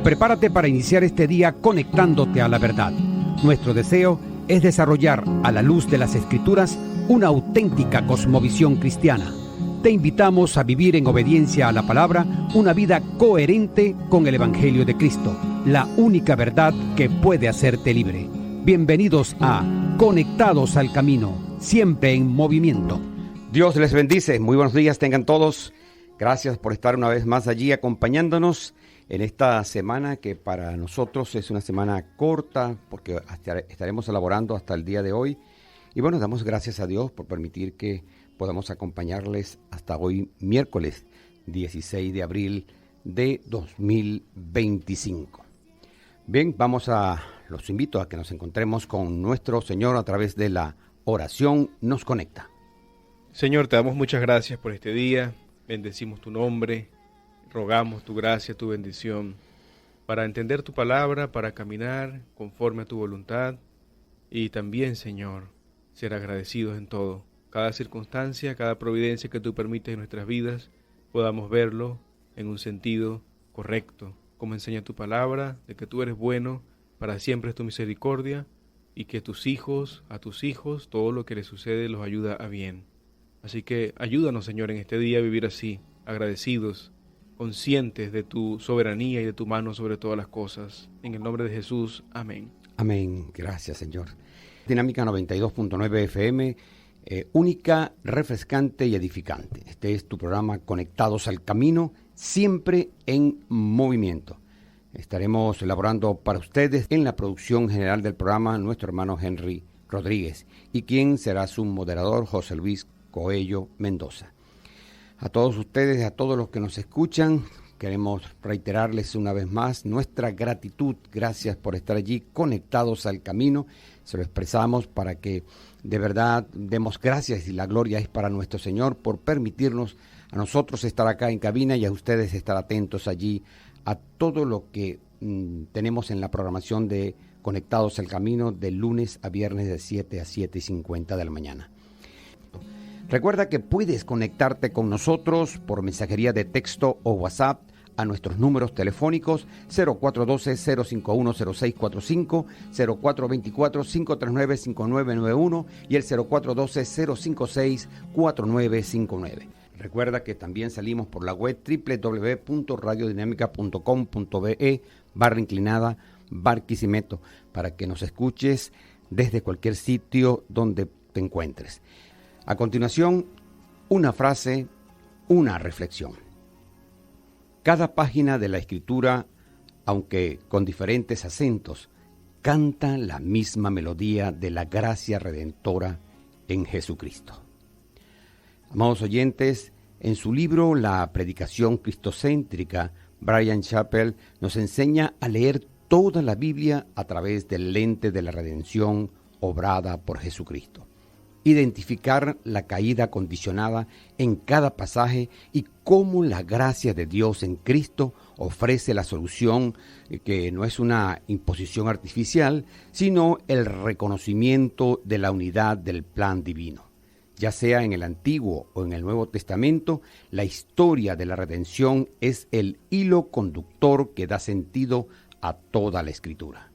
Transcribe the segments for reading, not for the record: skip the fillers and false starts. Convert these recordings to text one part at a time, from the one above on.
Prepárate para iniciar este día conectándote a la verdad. Nuestro deseo es desarrollar, a la luz de las Escrituras, una auténtica cosmovisión cristiana. Te invitamos a vivir en obediencia a la palabra una vida coherente con el Evangelio de Cristo, la única verdad que puede hacerte libre. Bienvenidos a Conectados al Camino, siempre en movimiento. Dios les bendice. Muy buenos días tengan todos. Gracias por estar una vez más allí acompañándonos en esta semana que para nosotros es una semana corta porque estaremos elaborando hasta el día de hoy. Y bueno, damos gracias a Dios por permitir que podamos acompañarles hasta hoy, miércoles 16 de abril de 2025. Bien, los invito a que nos encontremos con nuestro Señor a través de la oración Nos Conecta. Señor, te damos muchas gracias por este día, bendecimos tu nombre, rogamos tu gracia, tu bendición, para entender tu palabra, para caminar conforme a tu voluntad y también, Señor, ser agradecidos en todo. Cada circunstancia, cada providencia que tú permites en nuestras vidas, podamos verlo en un sentido correcto, como enseña tu palabra, de que tú eres bueno, para siempre es tu misericordia, y que a tus hijos, todo lo que les sucede los ayuda a bien. Así que ayúdanos, Señor, en este día a vivir así, agradecidos, conscientes de tu soberanía y de tu mano sobre todas las cosas. En el nombre de Jesús, amén. Amén, gracias, Señor. Dinámica 92.9 FM, única, refrescante y edificante. Este es tu programa Conectados al Camino, siempre en movimiento. Estaremos elaborando para ustedes en la producción general del programa nuestro hermano Henry Rodríguez y quien será su moderador, José Luis Coello Mendoza. A todos ustedes, a todos los que nos escuchan, queremos reiterarles una vez más nuestra gratitud. Gracias por estar allí conectados al camino. Se lo expresamos para que de verdad demos gracias y la gloria es para nuestro Señor por permitirnos a nosotros estar acá en cabina y a ustedes estar atentos allí a todo lo que tenemos en la programación de Conectados al Camino de lunes a viernes de 7 a 7:50 de la mañana. Recuerda que puedes conectarte con nosotros por mensajería de texto o WhatsApp a nuestros números telefónicos 0412-051-0645, 0424-539-5991 y el 0412-056-4959. Recuerda que también salimos por la web www.radiodinamica.com.be/Barquisimeto para que nos escuches desde cualquier sitio donde te encuentres. A continuación, una frase, una reflexión. Cada página de la Escritura, aunque con diferentes acentos, canta la misma melodía de la gracia redentora en Jesucristo. Amados oyentes, en su libro La Predicación Cristocéntrica, Bryan Chapell nos enseña a leer toda la Biblia a través del lente de la redención obrada por Jesucristo. Identificar la caída condicionada en cada pasaje y cómo la gracia de Dios en Cristo ofrece la solución, que no es una imposición artificial, sino el reconocimiento de la unidad del plan divino. Ya sea en el Antiguo o en el Nuevo Testamento, la historia de la redención es el hilo conductor que da sentido a toda la Escritura.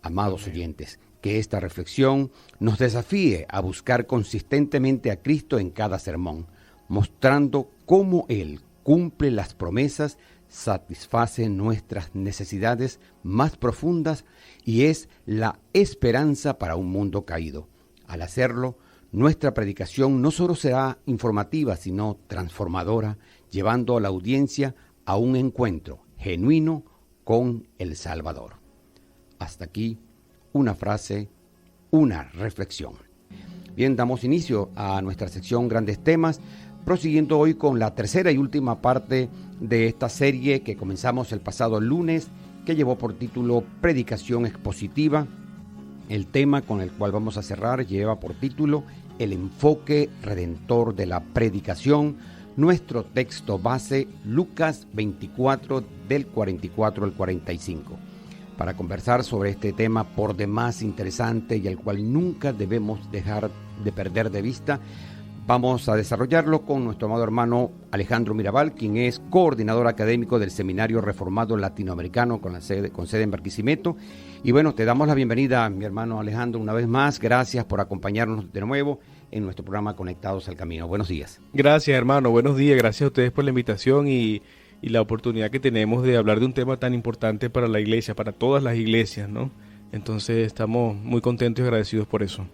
Amados oyentes, que esta reflexión nos desafíe a buscar consistentemente a Cristo en cada sermón, mostrando cómo Él cumple las promesas, satisface nuestras necesidades más profundas y es la esperanza para un mundo caído. Al hacerlo, nuestra predicación no solo será informativa, sino transformadora, llevando a la audiencia a un encuentro genuino con el Salvador. Hasta aquí una frase, una reflexión. Bien, damos inicio a nuestra sección Grandes Temas, prosiguiendo hoy con la tercera y última parte de esta serie que comenzamos el pasado lunes, que llevó por título Predicación Expositiva. El tema con el cual vamos a cerrar lleva por título El enfoque redentor de la predicación. Nuestro texto base, Lucas 24, del 44 al 45. Para conversar sobre este tema por demás interesante y al cual nunca debemos dejar de perder de vista, Vamos a desarrollarlo con nuestro amado hermano Alejandro Mirabal, quien es coordinador académico del Seminario Reformado Latinoamericano con sede en Barquisimeto. Y bueno, te damos la bienvenida, mi hermano Alejandro, una vez más. Gracias por acompañarnos de nuevo en nuestro programa Conectados al Camino. Buenos días. Gracias, hermano. Buenos días. Gracias a ustedes por la invitación y la oportunidad que tenemos de hablar de un tema tan importante para la iglesia, para todas las iglesias, ¿no? Entonces estamos muy contentos y agradecidos por eso.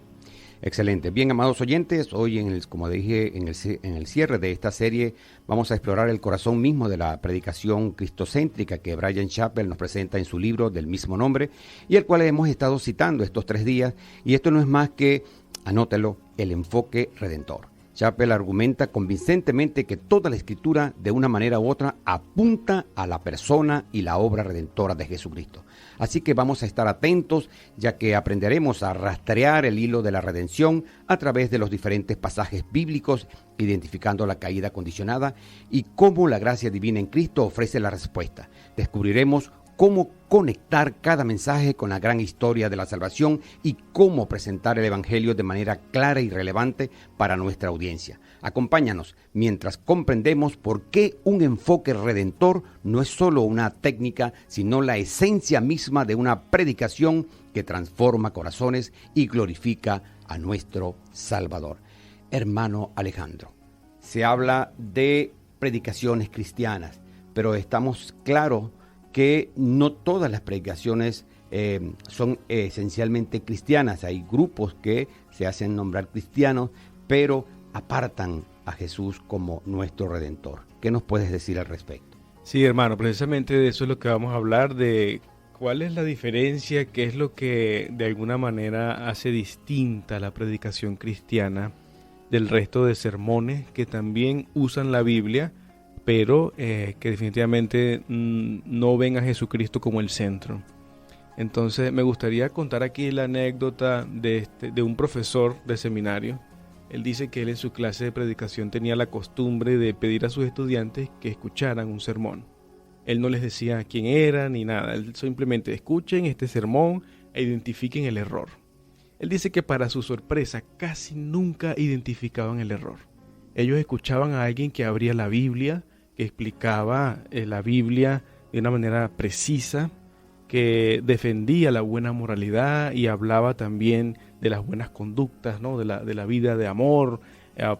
Excelente. Bien, amados oyentes, hoy, como dije, en el cierre de esta serie, vamos a explorar el corazón mismo de la predicación cristocéntrica que Bryan Chapell nos presenta en su libro del mismo nombre, y el cual hemos estado citando estos 3 días, y esto no es más que, anótelo, el enfoque redentor. Chapell argumenta convincentemente que toda la Escritura, de una manera u otra, apunta a la persona y la obra redentora de Jesucristo. Así que vamos a estar atentos, ya que aprenderemos a rastrear el hilo de la redención a través de los diferentes pasajes bíblicos, identificando la caída condicionada y cómo la gracia divina en Cristo ofrece la respuesta. Descubriremos cómo conectar cada mensaje con la gran historia de la salvación y cómo presentar el Evangelio de manera clara y relevante para nuestra audiencia. Acompáñanos mientras comprendemos por qué un enfoque redentor no es solo una técnica, sino la esencia misma de una predicación que transforma corazones y glorifica a nuestro Salvador. Hermano Alejandro, se habla de predicaciones cristianas, pero estamos claros que no todas las predicaciones son esencialmente cristianas. Hay grupos que se hacen nombrar cristianos, pero apartan a Jesús como nuestro Redentor. ¿Qué nos puedes decir al respecto? Sí, hermano, precisamente de eso es lo que vamos a hablar, de cuál es la diferencia, qué es lo que de alguna manera hace distinta la predicación cristiana del resto de sermones que también usan la Biblia, pero que definitivamente no ven a Jesucristo como el centro. Entonces me gustaría contar aquí la anécdota de un profesor de seminario. Él dice que él en su clase de predicación tenía la costumbre de pedir a sus estudiantes que escucharan un sermón. Él no les decía quién era ni nada, él simplemente escuchen este sermón e identifiquen el error. Él dice que para su sorpresa casi nunca identificaban el error. Ellos escuchaban a alguien que abría la Biblia, que explicaba la Biblia de una manera precisa, que defendía la buena moralidad y hablaba también de las buenas conductas, ¿no? de la vida de amor.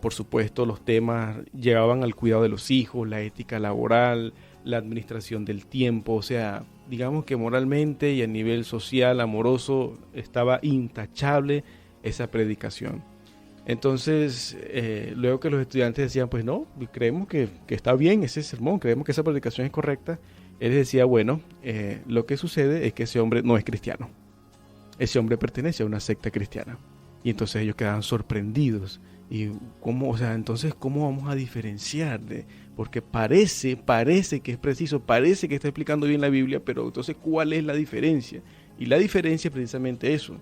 Por supuesto, los temas llegaban al cuidado de los hijos, la ética laboral, la administración del tiempo. O sea, digamos que moralmente y a nivel social, amoroso, estaba intachable esa predicación. Entonces, luego que los estudiantes decían, pues no, creemos que está bien ese sermón, creemos que esa predicación es correcta, él decía, bueno, lo que sucede es que ese hombre no es cristiano. Ese hombre pertenece a una secta cristiana. Y entonces ellos quedaban sorprendidos. Y cómo, o sea, entonces, ¿cómo vamos a diferenciar? Porque parece que es preciso, parece que está explicando bien la Biblia, pero entonces, ¿cuál es la diferencia? Y la diferencia es precisamente eso.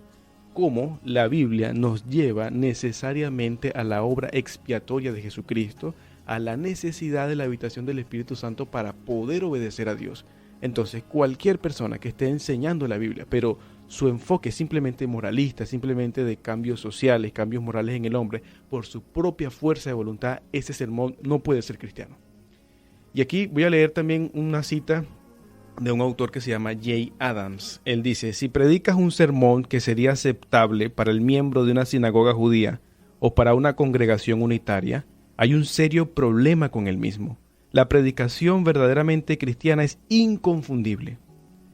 Cómo la Biblia nos lleva necesariamente a la obra expiatoria de Jesucristo, a la necesidad de la habitación del Espíritu Santo para poder obedecer a Dios. Entonces, cualquier persona que esté enseñando la Biblia, pero su enfoque es simplemente moralista, simplemente de cambios sociales, cambios morales en el hombre, por su propia fuerza de voluntad, ese sermón no puede ser cristiano. Y aquí voy a leer también una cita de un autor que se llama Jay Adams. Él dice, si predicas un sermón que sería aceptable para el miembro de una sinagoga judía o para una congregación unitaria, hay un serio problema con el mismo. La predicación verdaderamente cristiana es inconfundible.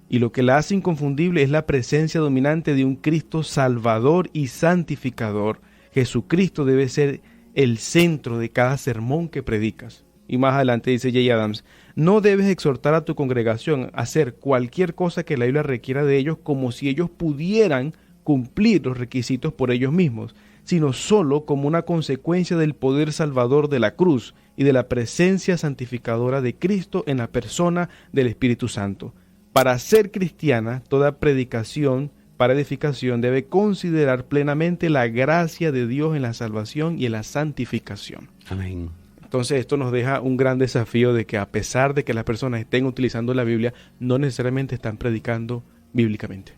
Y lo que la hace inconfundible es la presencia dominante de un Cristo salvador y santificador. Jesucristo debe ser el centro de cada sermón que predicas. Y más adelante dice Jay Adams, no debes exhortar a tu congregación a hacer cualquier cosa que la Biblia requiera de ellos como si ellos pudieran cumplir los requisitos por ellos mismos, sino solo como una consecuencia del poder salvador de la cruz y de la presencia santificadora de Cristo en la persona del Espíritu Santo. Para ser cristiana, toda predicación para edificación debe considerar plenamente la gracia de Dios en la salvación y en la santificación. Amén. Entonces esto nos deja un gran desafío de que a pesar de que las personas estén utilizando la Biblia, no necesariamente están predicando bíblicamente.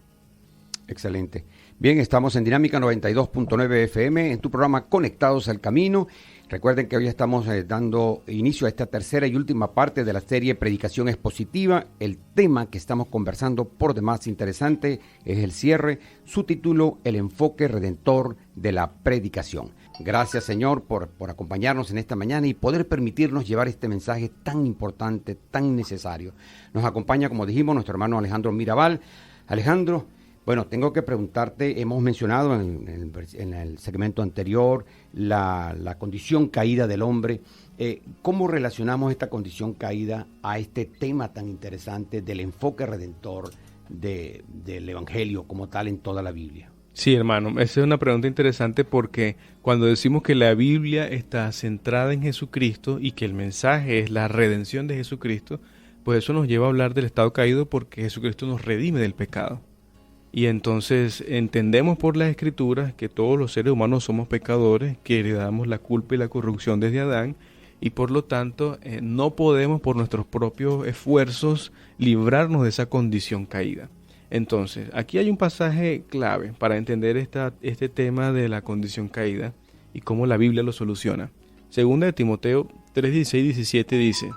Excelente. Bien, estamos en Dinámica 92.9 FM, en tu programa Conectados al Camino. Recuerden que hoy estamos dando inicio a esta tercera y última parte de la serie Predicación Expositiva. El tema que estamos conversando, por demás interesante, es el cierre. Su título, El enfoque redentor de la predicación. Gracias, Señor, por acompañarnos en esta mañana y poder permitirnos llevar este mensaje tan importante, tan necesario. Nos acompaña, como dijimos, nuestro hermano Alejandro Mirabal. Alejandro, bueno, tengo que preguntarte, hemos mencionado en el segmento anterior la condición caída del hombre. ¿Cómo relacionamos esta condición caída a este tema tan interesante del enfoque redentor del Evangelio como tal en toda la Biblia? Sí, hermano, esa es una pregunta interesante porque cuando decimos que la Biblia está centrada en Jesucristo y que el mensaje es la redención de Jesucristo, pues eso nos lleva a hablar del estado caído porque Jesucristo nos redime del pecado. Y entonces entendemos por las Escrituras que todos los seres humanos somos pecadores, que heredamos la culpa y la corrupción desde Adán, y por lo tanto no podemos por nuestros propios esfuerzos librarnos de esa condición caída. Entonces, aquí hay un pasaje clave para entender este tema de la condición caída y cómo la Biblia lo soluciona. Segunda de Timoteo 3:16-17 dice: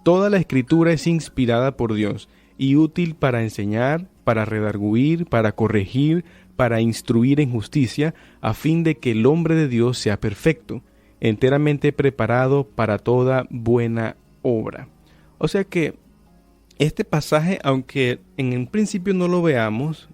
Toda la Escritura es inspirada por Dios y útil para enseñar, para redarguir, para corregir, para instruir en justicia, a fin de que el hombre de Dios sea perfecto, enteramente preparado para toda buena obra. O sea que este pasaje, aunque en un principio no lo veamos,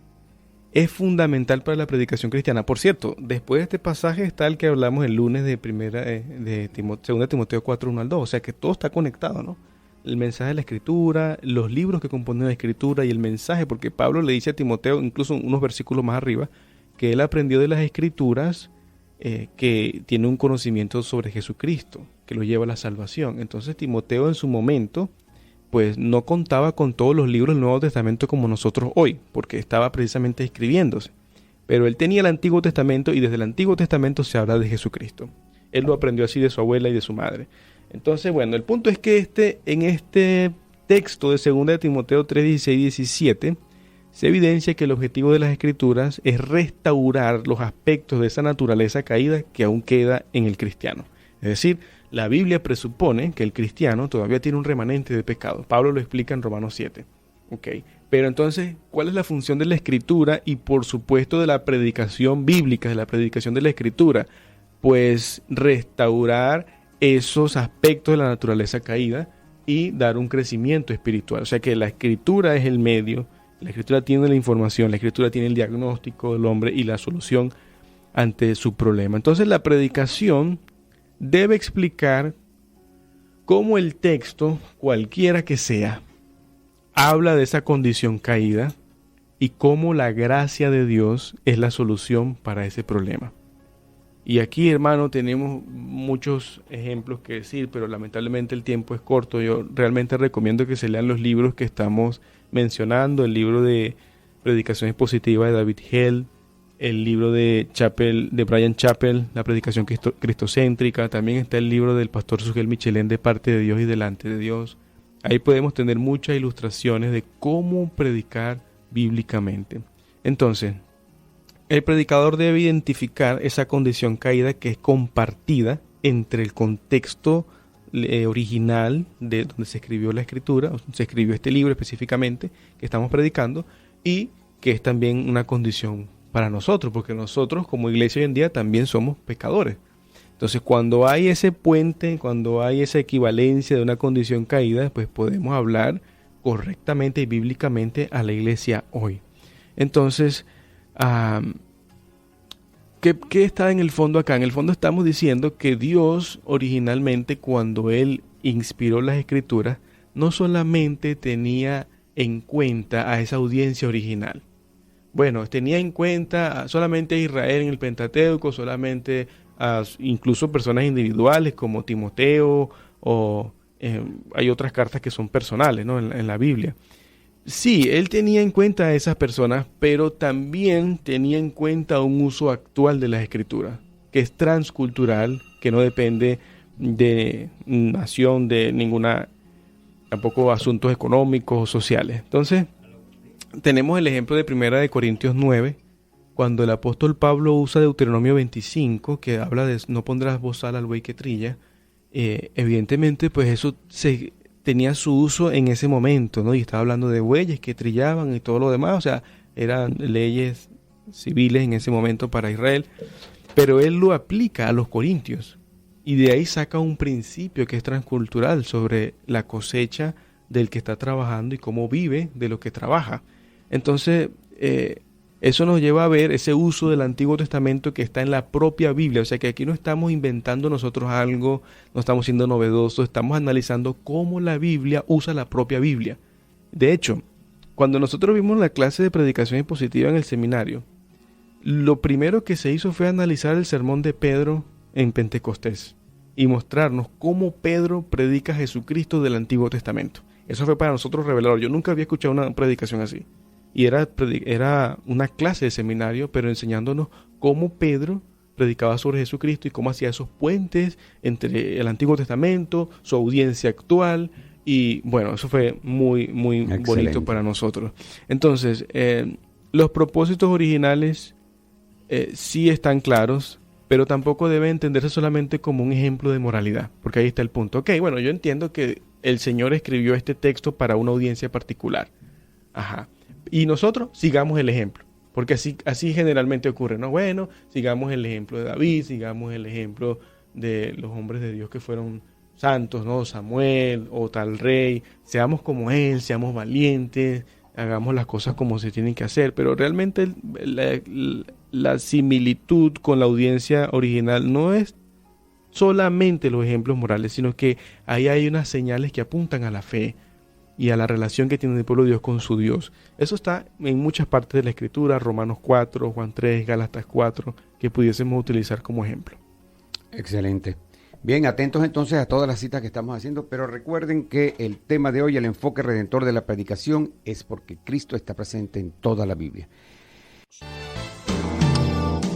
es fundamental para la predicación cristiana. Por cierto, después de este pasaje está el que hablamos el lunes de 2 Timoteo 4:1-2, o sea que todo está conectado, ¿no? El mensaje de la Escritura, los libros que componen la Escritura y el mensaje, porque Pablo le dice a Timoteo, incluso unos versículos más arriba, que él aprendió de las Escrituras, que tiene un conocimiento sobre Jesucristo, que lo lleva a la salvación. Entonces Timoteo en su momento, pues no contaba con todos los libros del Nuevo Testamento como nosotros hoy, porque estaba precisamente escribiéndose. Pero él tenía el Antiguo Testamento y desde el Antiguo Testamento se habla de Jesucristo. Él lo aprendió así de su abuela y de su madre. Entonces, bueno, el punto es que en este texto de 2 de Timoteo 3:16-17 se evidencia que el objetivo de las Escrituras es restaurar los aspectos de esa naturaleza caída que aún queda en el cristiano. Es decir, la Biblia presupone que el cristiano todavía tiene un remanente de pecado. Pablo lo explica en Romanos 7. Okay. Pero entonces, ¿cuál es la función de la Escritura y por supuesto de la predicación bíblica, de la predicación de la Escritura? Pues restaurar esos aspectos de la naturaleza caída y dar un crecimiento espiritual. O sea que la Escritura es el medio, la Escritura tiene la información, la Escritura tiene el diagnóstico del hombre y la solución ante su problema. Entonces la predicación debe explicar cómo el texto, cualquiera que sea, habla de esa condición caída y cómo la gracia de Dios es la solución para ese problema. Y aquí, hermano, tenemos muchos ejemplos que decir, pero lamentablemente el tiempo es corto. Yo realmente recomiendo que se lean los libros que estamos mencionando, el libro de Predicación Expositiva de David Held, el libro de Bryan Chapell, La Predicación Cristocéntrica, también está el libro del pastor Sugel Michelén, De parte de Dios y delante de Dios. Ahí podemos tener muchas ilustraciones de cómo predicar bíblicamente. Entonces, el predicador debe identificar esa condición caída que es compartida entre el contexto original de donde se escribió la Escritura, o se escribió este libro específicamente que estamos predicando, y que es también una condición para nosotros, porque nosotros como iglesia hoy en día también somos pecadores. Entonces, cuando hay ese puente, cuando hay esa equivalencia de una condición caída, pues podemos hablar correctamente y bíblicamente a la iglesia hoy. Entonces, ¿qué está en el fondo acá? En el fondo estamos diciendo que Dios originalmente, cuando Él inspiró las Escrituras, no solamente tenía en cuenta a esa audiencia original. Bueno, tenía en cuenta solamente a Israel en el Pentateuco, solamente incluso personas individuales como Timoteo, o hay otras cartas que son personales, ¿no? en la Biblia. Sí, él tenía en cuenta a esas personas, pero también tenía en cuenta un uso actual de las Escrituras, que es transcultural, que no depende de nación, de ninguna, tampoco asuntos económicos o sociales. Entonces, tenemos el ejemplo de 1 Corintios 9, cuando el apóstol Pablo usa Deuteronomio 25, que habla de no pondrás bozal al buey que trilla, evidentemente pues eso tenía su uso en ese momento, ¿no? Y estaba hablando de bueyes que trillaban y todo lo demás, o sea, eran leyes civiles en ese momento para Israel, pero él lo aplica a los corintios y de ahí saca un principio que es transcultural sobre la cosecha del que está trabajando y cómo vive de lo que trabaja. Entonces, eso nos lleva a ver ese uso del Antiguo Testamento que está en la propia Biblia. O sea que aquí no estamos inventando nosotros algo, no estamos siendo novedosos, estamos analizando cómo la Biblia usa la propia Biblia. De hecho, cuando nosotros vimos la clase de predicación expositiva en el seminario, lo primero que se hizo fue analizar el sermón de Pedro en Pentecostés y mostrarnos cómo Pedro predica a Jesucristo del Antiguo Testamento. Eso fue para nosotros revelador. Yo nunca había escuchado una predicación así. Y era una clase de seminario, pero enseñándonos cómo Pedro predicaba sobre Jesucristo y cómo hacía esos puentes entre el Antiguo Testamento, su audiencia actual. Y bueno, eso fue muy, muy Excelente. Bonito para nosotros. Entonces, los propósitos originales sí están claros, pero tampoco debe entenderse solamente como un ejemplo de moralidad, porque ahí está el punto. Ok, bueno, yo entiendo que el Señor escribió este texto para una audiencia particular. Ajá. Y nosotros sigamos el ejemplo, porque así generalmente ocurre, ¿no? Bueno, sigamos el ejemplo de David, sigamos el ejemplo de los hombres de Dios que fueron santos, ¿no? Samuel o tal rey, seamos como él, seamos valientes, hagamos las cosas como se tienen que hacer, pero realmente la similitud con la audiencia original no es solamente los ejemplos morales, sino que ahí hay unas señales que apuntan a la fe y a la relación que tiene el pueblo de Dios con su Dios. Eso está en muchas partes de la Escritura, Romanos 4, Juan 3, Gálatas 4, que pudiésemos utilizar como ejemplo. Excelente. Bien, atentos entonces a todas las citas que estamos haciendo, pero recuerden que el tema de hoy, el enfoque redentor de la predicación, es porque Cristo está presente en toda la Biblia.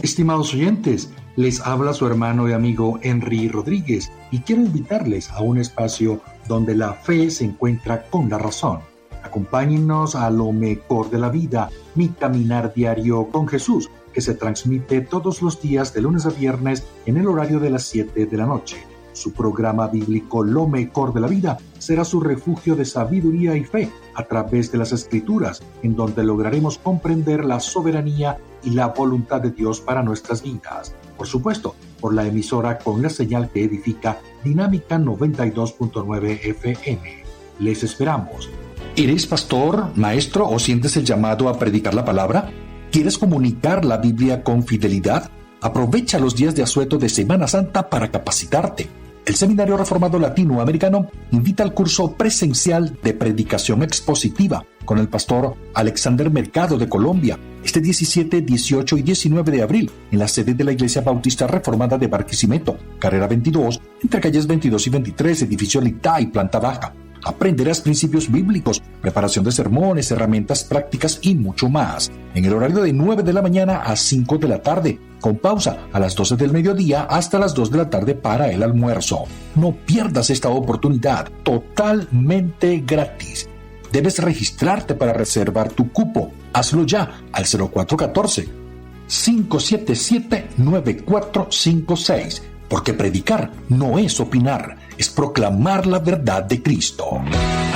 Estimados oyentes, les habla su hermano y amigo Henry Rodríguez y quiero invitarles a un espacio donde la fe se encuentra con la razón. Acompáñennos a lo mejor de la vida, mi caminar diario con Jesús, que se transmite todos los días de lunes a viernes en el horario de las 7 de la noche. Su programa bíblico Lo Mejor de la Vida será su refugio de sabiduría y fe a través de las Escrituras, en donde lograremos comprender la soberanía y la voluntad de Dios para nuestras vidas. Por supuesto, por la emisora con la señal que edifica Dinámica 92.9 FM. Les esperamos. ¿Eres pastor, maestro o sientes el llamado a predicar la palabra? ¿Quieres comunicar la Biblia con fidelidad? Aprovecha los días de asueto de Semana Santa para capacitarte. El Seminario Reformado Latinoamericano invita al curso presencial de predicación expositiva con el pastor Alexander Mercado de Colombia, este 17, 18 y 19 de abril, en la sede de la Iglesia Bautista Reformada de Barquisimeto, carrera 22, entre calles 22 y 23, edificio Litay, planta baja. Aprenderás principios bíblicos, preparación de sermones, herramientas prácticas y mucho más. En el horario de 9 de la mañana a 5 de la tarde, con pausa a las 12 del mediodía hasta las 2 de la tarde para el almuerzo. No pierdas esta oportunidad, totalmente gratis. Debes registrarte para reservar tu cupo. Hazlo ya al 0414-577-9456. Porque predicar no es opinar, es proclamar la verdad de Cristo.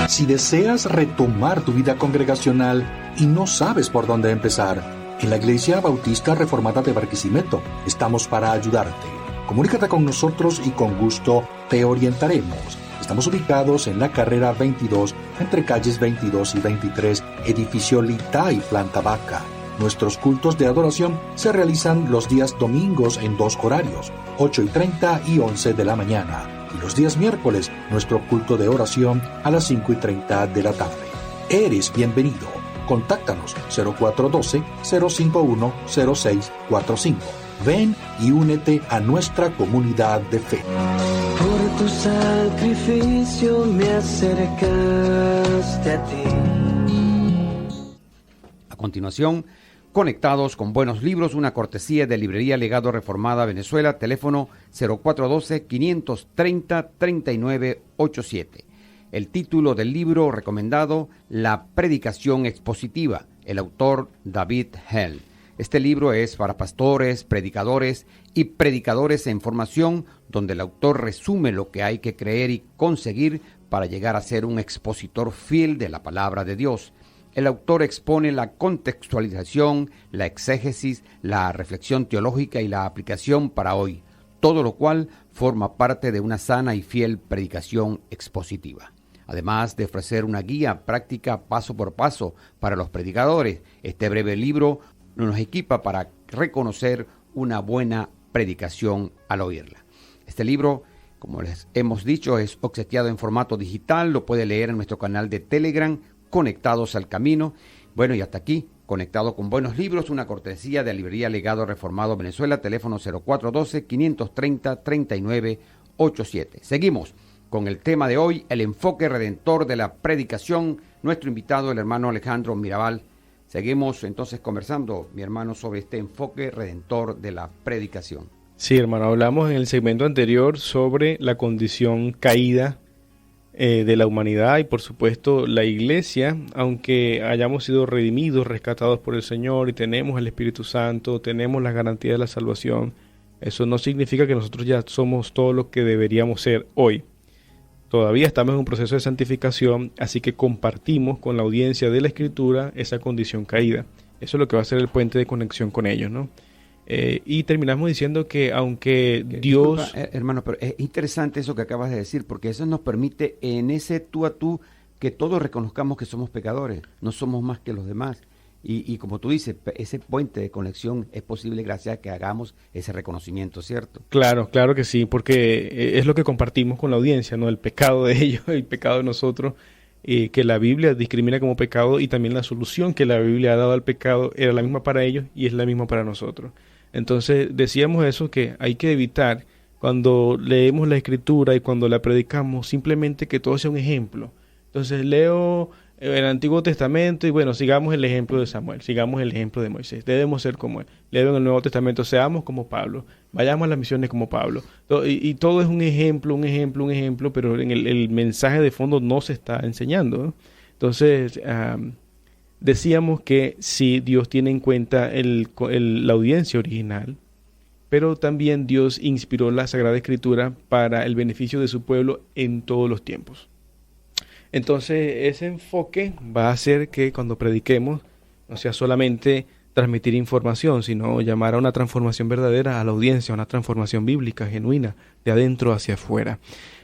Si deseas retomar tu vida congregacional y no sabes por dónde empezar, en la Iglesia Bautista Reformada de Barquisimeto estamos para ayudarte. Comunícate con nosotros y con gusto te orientaremos. Estamos ubicados en la carrera 22, entre calles 22 y 23, edificio Litay, planta baja. Nuestros cultos de adoración se realizan los días domingos en 2 horarios, 8:30 y 11 de la mañana. Y los días miércoles, nuestro culto de oración a las 5:30 de la tarde. Eres bienvenido. Contáctanos 0412-051-0645. Ven y únete a nuestra comunidad de fe. Por tu sacrificio me acercaste a ti. A continuación, conectados con buenos libros, una cortesía de Librería Legado Reformada Venezuela, teléfono 0412-530-3987. El título del libro recomendado, La Predicación Expositiva, el autor David Hell. Este libro es para pastores, predicadores y predicadores en formación, donde el autor resume lo que hay que creer y conseguir para llegar a ser un expositor fiel de la palabra de Dios. El autor expone la contextualización, la exégesis, la reflexión teológica y la aplicación para hoy, todo lo cual forma parte de una sana y fiel predicación expositiva. Además de ofrecer una guía práctica paso por paso para los predicadores, este breve libro nos equipa para reconocer una buena predicación al oírla. Este libro, como les hemos dicho, es obsequiado en formato digital, lo puede leer en nuestro canal de Telegram, Conectados al Camino. Bueno, y hasta aquí, Conectado con Buenos Libros, una cortesía de Librería Legado Reformado Venezuela, teléfono 0412-530-3987. Seguimos con el tema de hoy, el enfoque redentor de la predicación. Nuestro invitado, el hermano Alejandro Mirabal. Seguimos entonces conversando, mi hermano, sobre este enfoque redentor de la predicación. Sí, hermano, hablamos en el segmento anterior sobre la condición caída de la humanidad y por supuesto la iglesia, aunque hayamos sido redimidos, rescatados por el Señor y tenemos el Espíritu Santo, tenemos la garantía de la salvación, eso no significa que nosotros ya somos todo lo que deberíamos ser hoy. Todavía estamos en un proceso de santificación, así que compartimos con la audiencia de la Escritura esa condición caída. Eso es lo que va a ser el puente de conexión con ellos, ¿no? Y terminamos diciendo que aunque Dios... Disculpa, hermano, pero es interesante eso que acabas de decir, porque eso nos permite en ese tú a tú que todos reconozcamos que somos pecadores, no somos más que los demás. Y como tú dices, ese puente de conexión es posible gracias a que hagamos ese reconocimiento, ¿cierto? Claro, claro que sí, porque es lo que compartimos con la audiencia, ¿no? El pecado de ellos, el pecado de nosotros, que la Biblia discrimina como pecado y también la solución que la Biblia ha dado al pecado era la misma para ellos y es la misma para nosotros. Entonces decíamos eso, que hay que evitar cuando leemos la Escritura y cuando la predicamos simplemente que todo sea un ejemplo. Entonces leo el Antiguo Testamento y bueno, sigamos el ejemplo de Samuel, sigamos el ejemplo de Moisés, debemos ser como él. Leo en el Nuevo Testamento, seamos como Pablo, vayamos a las misiones como Pablo. Y todo es un ejemplo, pero en el mensaje de fondo no se está enseñando, ¿no? Entonces, decíamos que sí, Dios tiene en cuenta la audiencia original, pero también Dios inspiró la Sagrada Escritura para el beneficio de su pueblo en todos los tiempos. Entonces, ese enfoque va a hacer que cuando prediquemos no sea solamente transmitir información, sino llamar a una transformación verdadera a la audiencia, una transformación bíblica, genuina, de adentro hacia afuera.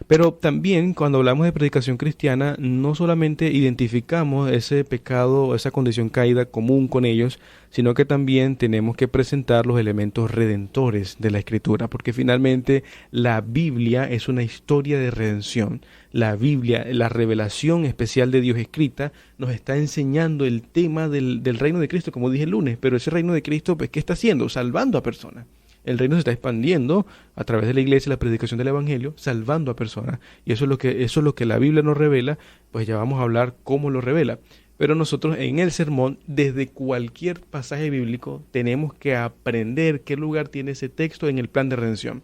Pero también cuando hablamos de predicación cristiana, no solamente identificamos ese pecado, esa condición caída común con ellos, sino que también tenemos que presentar los elementos redentores de la Escritura, porque finalmente la Biblia es una historia de redención. La Biblia, la revelación especial de Dios escrita, nos está enseñando el tema del reino de Cristo, como dije el lunes, pero ese reino de Cristo, pues, ¿qué está haciendo? Salvando a personas. El reino se está expandiendo a través de la iglesia, la predicación del evangelio, salvando a personas. Y eso es lo que la Biblia nos revela, pues ya vamos a hablar cómo lo revela. Pero nosotros en el sermón, desde cualquier pasaje bíblico, tenemos que aprender qué lugar tiene ese texto en el plan de redención.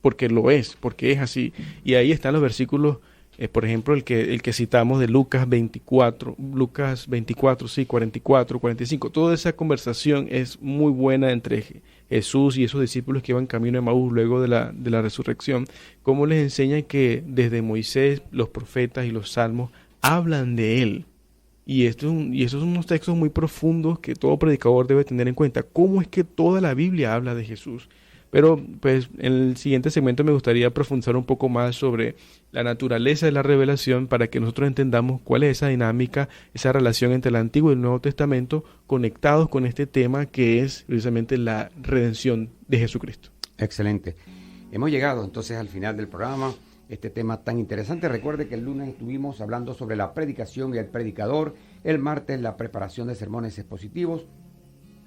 Porque es así. Y ahí están los versículos, por ejemplo, el que citamos de Lucas 24, 44, 45. Toda esa conversación es muy buena entre Jesús y esos discípulos que iban camino de Emaús luego de la resurrección. Cómo les enseña que desde Moisés, los profetas y los salmos hablan de él. Y esos son unos textos muy profundos que todo predicador debe tener en cuenta. ¿Cómo es que toda la Biblia habla de Jesús? Pero pues en el siguiente segmento me gustaría profundizar un poco más sobre la naturaleza de la revelación para que nosotros entendamos cuál es esa dinámica, esa relación entre el Antiguo y el Nuevo Testamento conectados con este tema que es precisamente la redención de Jesucristo. Excelente. Hemos llegado entonces al final del programa, este tema tan interesante. Recuerde que el lunes estuvimos hablando sobre la predicación y el predicador, el martes la preparación de sermones expositivos,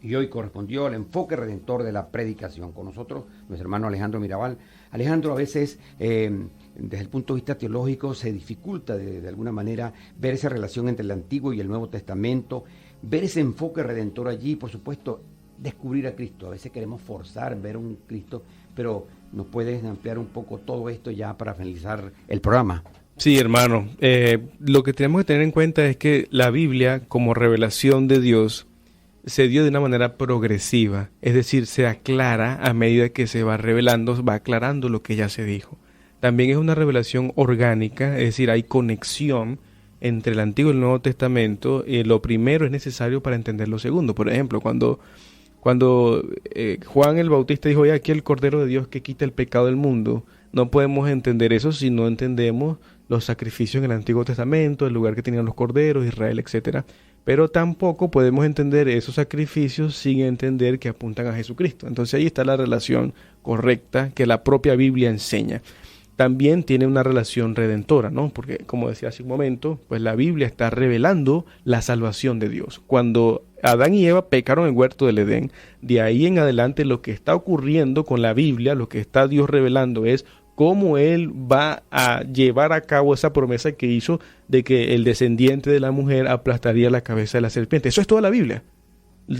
y hoy correspondió al enfoque redentor de la predicación. Con nosotros, nuestro hermano Alejandro Mirabal. Alejandro, a veces, desde el punto de vista teológico, se dificulta de alguna manera ver esa relación entre el Antiguo y el Nuevo Testamento, ver ese enfoque redentor allí, por supuesto, descubrir a Cristo. A veces queremos forzar ver un Cristo, pero ¿nos puedes ampliar un poco todo esto ya para finalizar el programa? Sí, hermano. Lo que tenemos que tener en cuenta es que la Biblia, como revelación de Dios, se dio de una manera progresiva, es decir, se aclara a medida que se va revelando, va aclarando lo que ya se dijo. También es una revelación orgánica, es decir, hay conexión entre el Antiguo y el Nuevo Testamento. Lo primero es necesario para entender lo segundo. Por ejemplo, cuando Juan el Bautista dijo, aquí el Cordero de Dios que quita el pecado del mundo, no podemos entender eso si no entendemos los sacrificios en el Antiguo Testamento, el lugar que tenían los corderos, Israel, etcétera. Pero tampoco podemos entender esos sacrificios sin entender que apuntan a Jesucristo. Entonces ahí está la relación correcta que la propia Biblia enseña. También tiene una relación redentora, ¿no? Porque, como decía hace un momento, pues la Biblia está revelando la salvación de Dios. Cuando Adán y Eva pecaron en el huerto del Edén, de ahí en adelante lo que está ocurriendo con la Biblia, lo que está Dios revelando es cómo Él va a llevar a cabo esa promesa que hizo de que el descendiente de la mujer aplastaría la cabeza de la serpiente. Eso es toda la Biblia.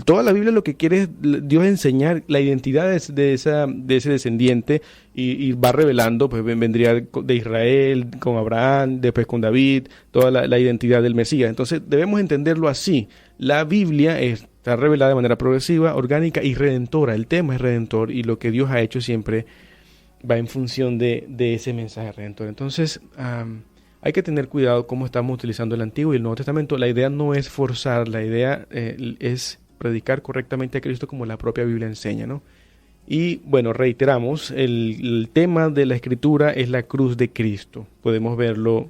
Toda la Biblia lo que quiere es Dios enseñar la identidad de ese descendiente y va revelando, pues vendría de Israel, con Abraham, después con David, toda la identidad del Mesías. Entonces debemos entenderlo así. La Biblia está revelada de manera progresiva, orgánica y redentora. El tema es redentor y lo que Dios ha hecho siempre va en función de ese mensaje redentor. Entonces hay que tener cuidado cómo estamos utilizando el Antiguo y el Nuevo Testamento. La idea no es forzar, la idea es predicar correctamente a Cristo como la propia Biblia enseña, ¿no? Y bueno, reiteramos, el tema de la Escritura es la cruz de Cristo. Podemos verlo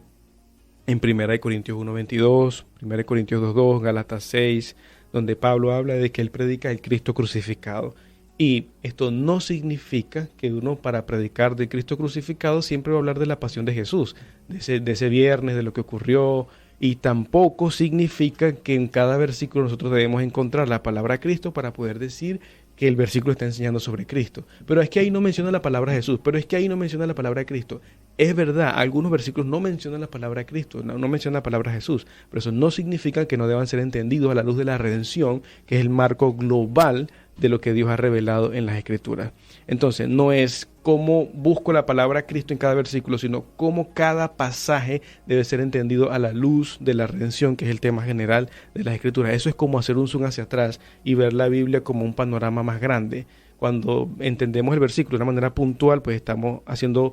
en 1 Corintios 1:22, 1 Corintios 2:2, Gálatas 6, donde Pablo habla de que él predica el Cristo crucificado. Y esto no significa que uno, para predicar de Cristo crucificado, siempre va a hablar de la pasión de Jesús, de ese viernes, de lo que ocurrió. Y tampoco significa que en cada versículo nosotros debemos encontrar la palabra Cristo para poder decir que el versículo está enseñando sobre Cristo. Pero es que ahí no menciona la palabra Jesús, pero es que ahí no menciona la palabra Cristo. Es verdad, algunos versículos no mencionan la palabra Cristo, no mencionan la palabra Jesús, pero eso no significa que no deban ser entendidos a la luz de la redención, que es el marco global de lo que Dios ha revelado en las Escrituras. Entonces, no es cómo busco la palabra Cristo en cada versículo, sino cómo cada pasaje debe ser entendido a la luz de la redención, que es el tema general de las Escrituras. Eso es como hacer un zoom hacia atrás y ver la Biblia como un panorama más grande. Cuando entendemos el versículo de una manera puntual, pues estamos haciendo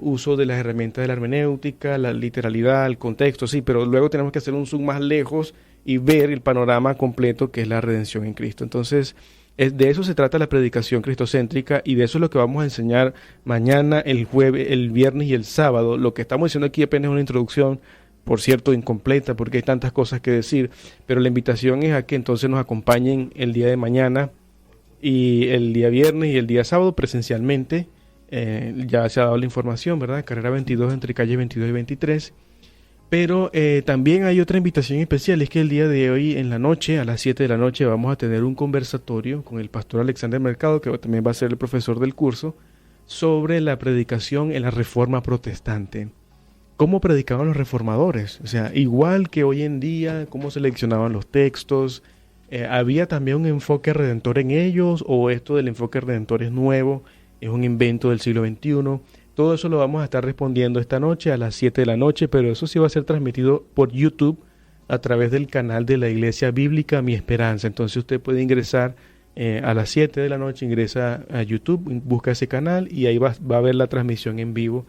uso de las herramientas de la hermenéutica, la literalidad, el contexto, sí, pero luego tenemos que hacer un zoom más lejos y ver el panorama completo que es la redención en Cristo. Entonces, de eso se trata la predicación cristocéntrica y de eso es lo que vamos a enseñar mañana, el jueves, el viernes y el sábado. Lo que estamos diciendo aquí apenas es una introducción, por cierto, incompleta porque hay tantas cosas que decir, pero la invitación es a que entonces nos acompañen el día de mañana y el día viernes y el día sábado presencialmente. Ya se ha dado la información, ¿verdad? Carrera 22 entre calle 22 y 23. Pero también hay otra invitación especial, es que el día de hoy en la noche, a las 7 de la noche, vamos a tener un conversatorio con el pastor Alexander Mercado, que también va a ser el profesor del curso, sobre la predicación en la Reforma Protestante. ¿Cómo predicaban los reformadores? O sea, igual que hoy en día, cómo seleccionaban los textos, ¿había también un enfoque redentor en ellos o esto del enfoque redentor es nuevo, es un invento del siglo XXI? Todo eso lo vamos a estar respondiendo esta noche a las 7 de la noche, pero eso sí va a ser transmitido por YouTube a través del canal de la Iglesia Bíblica Mi Esperanza. Entonces usted puede ingresar a las 7 de la noche, ingresa a YouTube, busca ese canal y ahí va a ver la transmisión en vivo.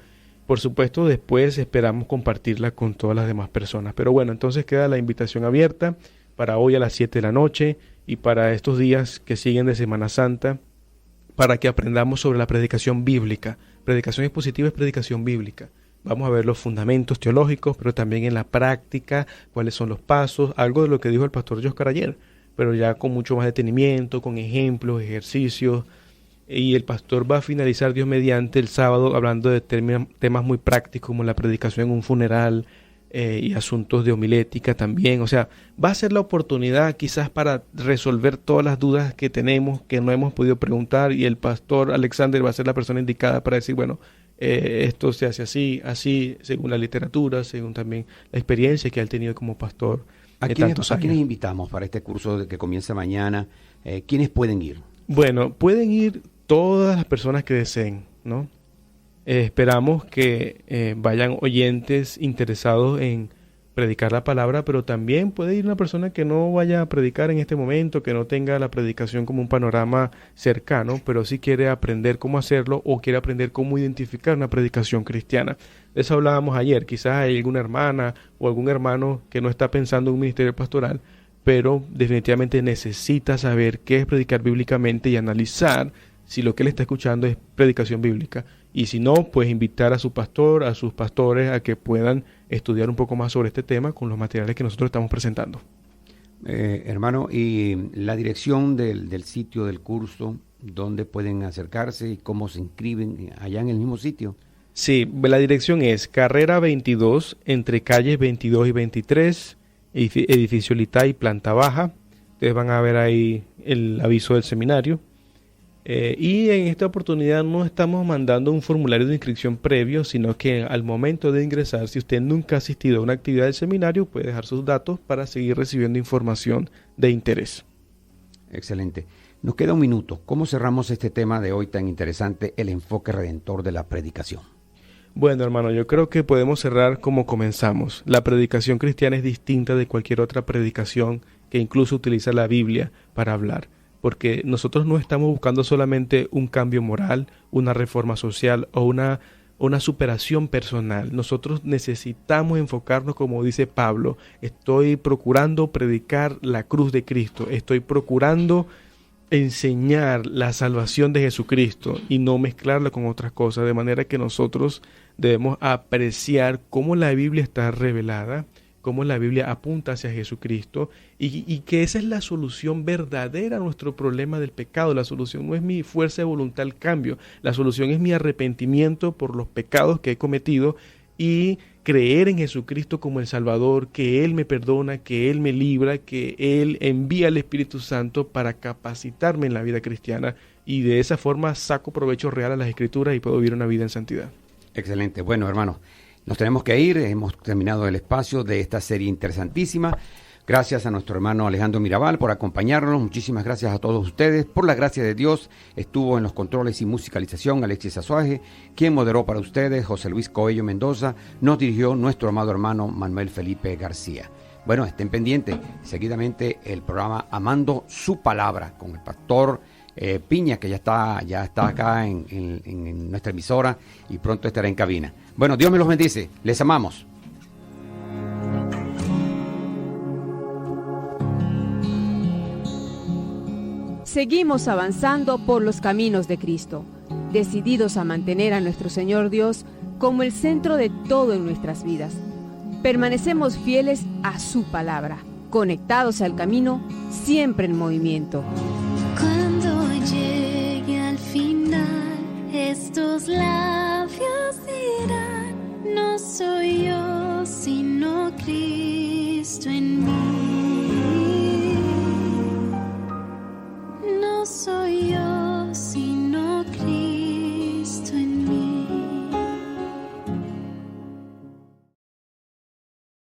Por supuesto, después esperamos compartirla con todas las demás personas. Pero bueno, entonces queda la invitación abierta para hoy a las 7 de la noche y para estos días que siguen de Semana Santa, para que aprendamos sobre la predicación bíblica. Predicación expositiva es predicación bíblica. Vamos a ver los fundamentos teológicos, pero también en la práctica, cuáles son los pasos, algo de lo que dijo el pastor Oscar ayer, pero ya con mucho más detenimiento, con ejemplos, ejercicios. Y el pastor va a finalizar, Dios mediante, el sábado hablando de temas muy prácticos como la predicación en un funeral, y asuntos de homilética también. O sea, va a ser la oportunidad quizás para resolver todas las dudas que tenemos, que no hemos podido preguntar, y el pastor Alexander va a ser la persona indicada para decir, bueno, esto se hace así, según la literatura, según también la experiencia que ha tenido como pastor. ¿A quiénes invitamos para este curso que comienza mañana? ¿Quiénes pueden ir? Bueno, pueden ir todas las personas que deseen, ¿no? Esperamos que vayan oyentes interesados en predicar la palabra, pero también puede ir una persona que no vaya a predicar en este momento, que no tenga la predicación como un panorama cercano, pero sí quiere aprender cómo hacerlo o quiere aprender cómo identificar una predicación cristiana. De eso hablábamos ayer. Quizás hay alguna hermana o algún hermano que no está pensando en un ministerio pastoral, pero definitivamente necesita saber qué es predicar bíblicamente y analizar si lo que él está escuchando es predicación bíblica. Y si no, pues invitar a su pastor, a sus pastores, a que puedan estudiar un poco más sobre este tema con los materiales que nosotros estamos presentando. Hermano, y la dirección del sitio del curso, ¿dónde pueden acercarse y cómo se inscriben allá en el mismo sitio? Sí, la dirección es Carrera 22, entre calles 22 y 23, edificio Litay, planta baja. Ustedes van a ver ahí el aviso del seminario. Y en esta oportunidad no estamos mandando un formulario de inscripción previo, sino que al momento de ingresar, si usted nunca ha asistido a una actividad del seminario, puede dejar sus datos para seguir recibiendo información de interés. Excelente. Nos queda un minuto. ¿Cómo cerramos este tema de hoy tan interesante, el enfoque redentor de la predicación? Bueno, hermano, yo creo que podemos cerrar como comenzamos. La predicación cristiana es distinta de cualquier otra predicación que incluso utiliza la Biblia para hablar. Porque nosotros no estamos buscando solamente un cambio moral, una reforma social o una superación personal. Nosotros necesitamos enfocarnos, como dice Pablo, estoy procurando predicar la cruz de Cristo, estoy procurando enseñar la salvación de Jesucristo y no mezclarla con otras cosas, de manera que nosotros debemos apreciar cómo la Biblia está revelada, cómo la Biblia apunta hacia Jesucristo y que esa es la solución verdadera a nuestro problema del pecado. La solución no es mi fuerza de voluntad al cambio, la solución es mi arrepentimiento por los pecados que he cometido y creer en Jesucristo como el Salvador, que Él me perdona, que Él me libra, que Él envía al Espíritu Santo para capacitarme en la vida cristiana y de esa forma saco provecho real a las Escrituras y puedo vivir una vida en santidad. Excelente. Bueno, hermanos, nos tenemos que ir. Hemos terminado el espacio de esta serie interesantísima. Gracias a nuestro hermano Alejandro Mirabal por acompañarnos. Muchísimas gracias a todos ustedes. Por la gracia de Dios, estuvo en los controles y musicalización Alexis Azuaje, quien moderó para ustedes José Luis Coello Mendoza, nos dirigió nuestro amado hermano Manuel Felipe García. Bueno, estén pendientes. Seguidamente el programa Amando su Palabra con el pastor Piña, que ya está acá en nuestra emisora y pronto estará en cabina. Bueno, Dios me los bendice. Les amamos. Seguimos avanzando por los caminos de Cristo, decididos a mantener a nuestro Señor Dios como el centro de todo en nuestras vidas. Permanecemos fieles a su palabra, conectados al camino, siempre en movimiento. Cuando llegue al final, estos labios dirán: no soy yo, sino Cristo en mí.